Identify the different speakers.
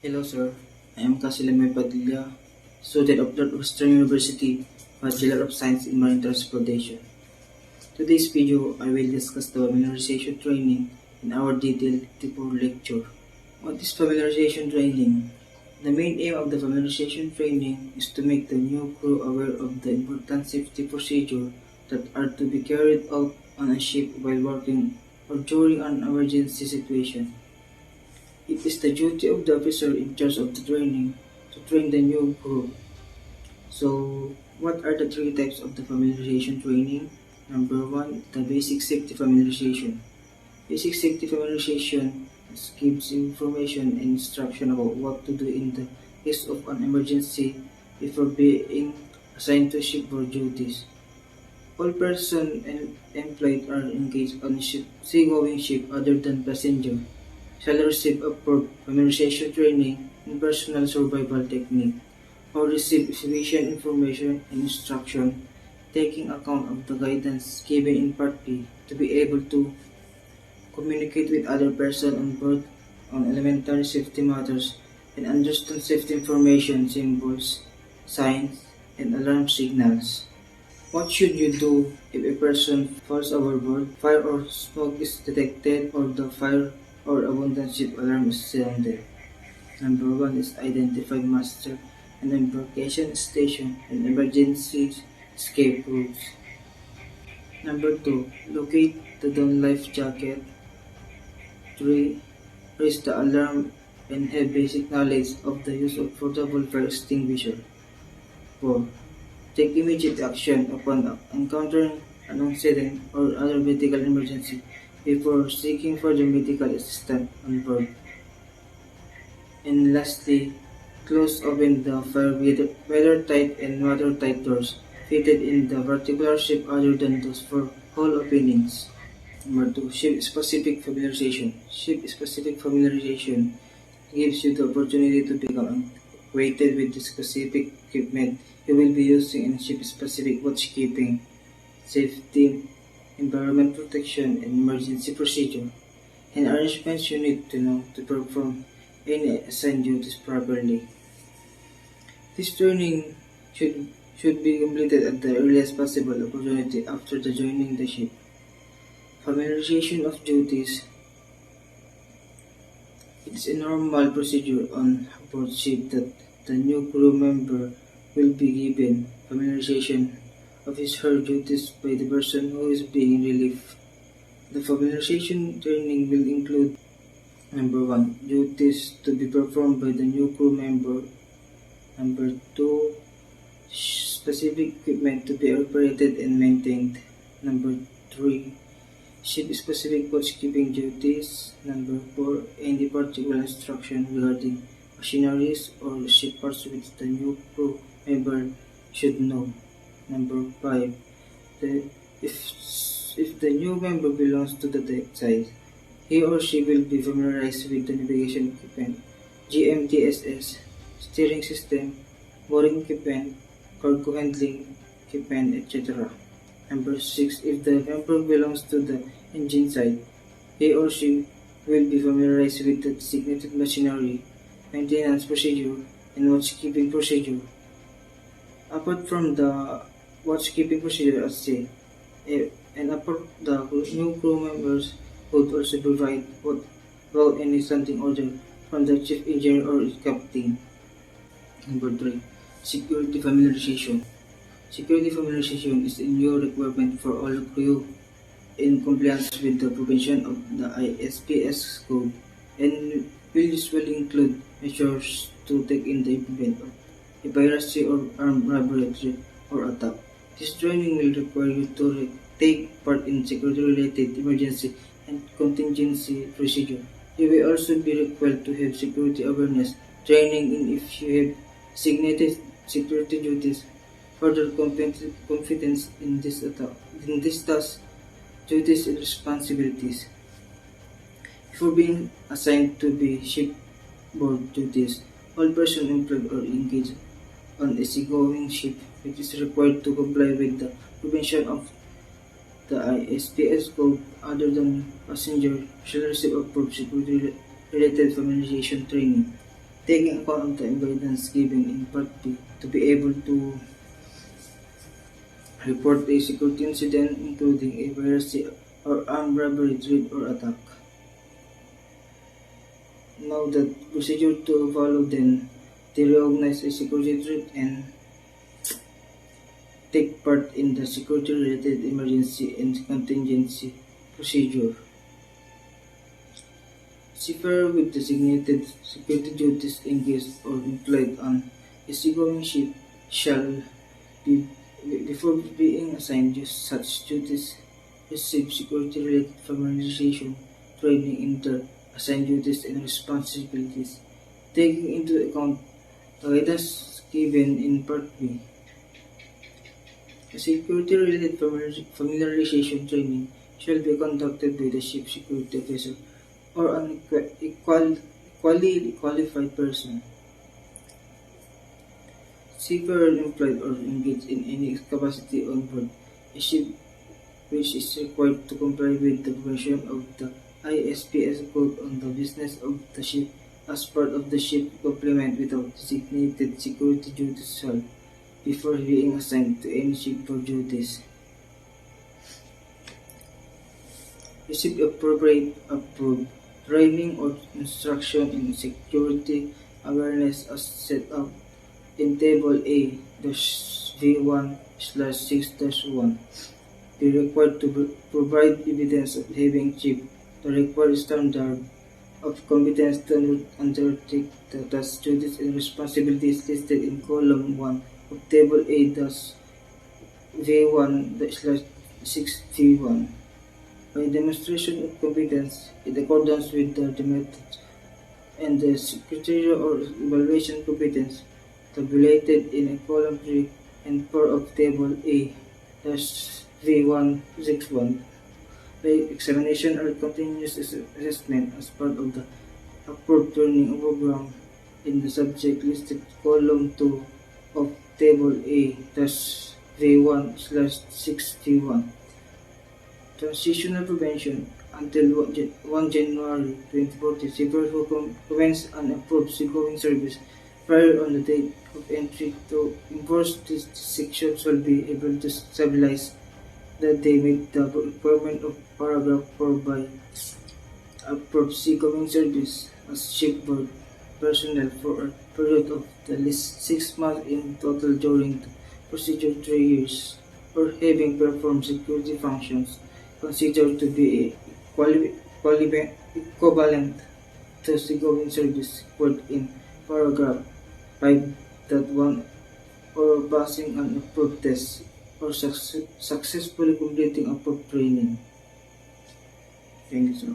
Speaker 1: Hello sir, I am Lemuel Padilla, student of Northwestern University, Bachelor of Science in Marine Transportation. Today's video, I will discuss the familiarization training in our detailed T4 lecture. What is familiarization training? The main aim of the familiarization training is to make the new crew aware of the important safety procedures that are to be carried out on a ship while working or during an emergency situation. It is the duty of the officer in charge of the training to train the new crew. So, what are the three types of the familiarization training? Number one, the basic safety familiarization. Basic safety familiarization gives information and instruction about what to do in the case of an emergency before being assigned to shipboard duties. All persons employed are engaged on seagoing ship other than passenger shall receive approved familiarization training in personal survival technique or receive sufficient information and instruction taking account of the guidance given in Part B to be able to communicate with other persons on board on elementary safety matters and understand safety information symbols, signs, and alarm signals. What should you do if a person falls overboard, fire or smoke is detected, or the fire or abundant ship alarm is sounded? Number one is identify master and embarkation station and emergency escape routes. Number two, locate the down life jacket. 3. Raise the alarm and have basic knowledge of the use of portable fire extinguisher. 4. Take immediate action upon encountering an accident or other medical emergency before seeking further medical assistance on board. And lastly, close open the fire weather-tight and watertight doors fitted in the particular ship other than those for hull openings. Number 2. Ship-specific familiarization. Ship-specific familiarization gives you the opportunity to become acquainted with the specific equipment you will be using in ship-specific watchkeeping, safety, environment protection, and emergency procedure, and arrangements you need to know to perform any assigned duties properly. This training should be completed at the earliest possible opportunity after the joining the ship. Familiarization of duties. It is a normal procedure on board ship that the new crew member will be given familiarization of his/her duties by the person who is being relieved. The familiarization training will include number one, duties to be performed by the new crew member. Number two, specific equipment to be operated and maintained. Number three, ship-specific watchkeeping duties. Number 4, any particular instruction regarding machineries or ship parts which the new crew member should know. Number 5, the, if, if the new member belongs to the deck side, he or she will be familiarized with the navigation equipment, GMTSS, steering system, mooring equipment, cargo handling equipment, etc. Number 6. If the member belongs to the engine side, he or she will be familiarized with the designated machinery, maintenance procedure, and watchkeeping procedure. Apart from the watchkeeping procedure at sea, and apart the new crew members would also provide about any standing order from the chief engineer or captain. Number 3. Security familiarization. Security familiarization is a new requirement for all crew in compliance with the provision of the ISPS code and will usually include measures to take in the event of a piracy or armed robbery or attack. This training will require you to take part in security-related emergency and contingency procedure. You will also be required to have security awareness training in if you have designated security duties. Further confidence in this task, duties and responsibilities. Before being assigned to be shipboard duties, all persons employed or engaged on a seagoing ship which is required to comply with the provision of the ISPS code other than passenger shall receive approved security related familiarization training. taking account of the evidence given in Part B to be able to report a security incident including a piracy or armed robbery, threat, or attack. Now the procedure to follow then, they recognize a security threat and take part in the security-related emergency and contingency procedure. Seafarer with designated security duties engaged or employed on a seagoing ship shall be, before being assigned such duties, receive security-related familiarization training in their assigned duties and responsibilities, taking into account the guidance given in Part B. A security-related familiarization training shall be conducted by the ship security officer or an equally qualified person. Seafarer employed or engaged in any capacity on board a ship which is required to comply with the provision of the ISPS Code on the business of the ship as part of the ship complement without designated security duties shall, before being assigned to any shipboard duties, receive appropriate approved training or instruction in security awareness as set out in Table A-V1/6-1. Be required to provide evidence of having achieved the required standard of competence to undertake the task, duties, and responsibilities listed in column 1 of Table A-V1/6-V1 by demonstration of competence in accordance with the methods and the criteria or evaluation competence tabulated in column 3 and 4 of Table A-V1/6-1 by examination or continuous assessment as part of the approved training program in the subject listed column 2 of Table A-V1/6-V1. Transitional prevention until 1 January 2040. Seafarers who commence an approved seagoing service prior on the date of entry to enforce this section shall be able to stabilize that they meet the requirement of paragraph 4 by approved seagoing service as shipboard personnel for a period of at least 6 months in total during the procedure 3 years, or having performed security functions considered to be equivalent to seagoing service required in paragraph 5.1 or passing an approved test or successfully completing approved training. Thank you, sir.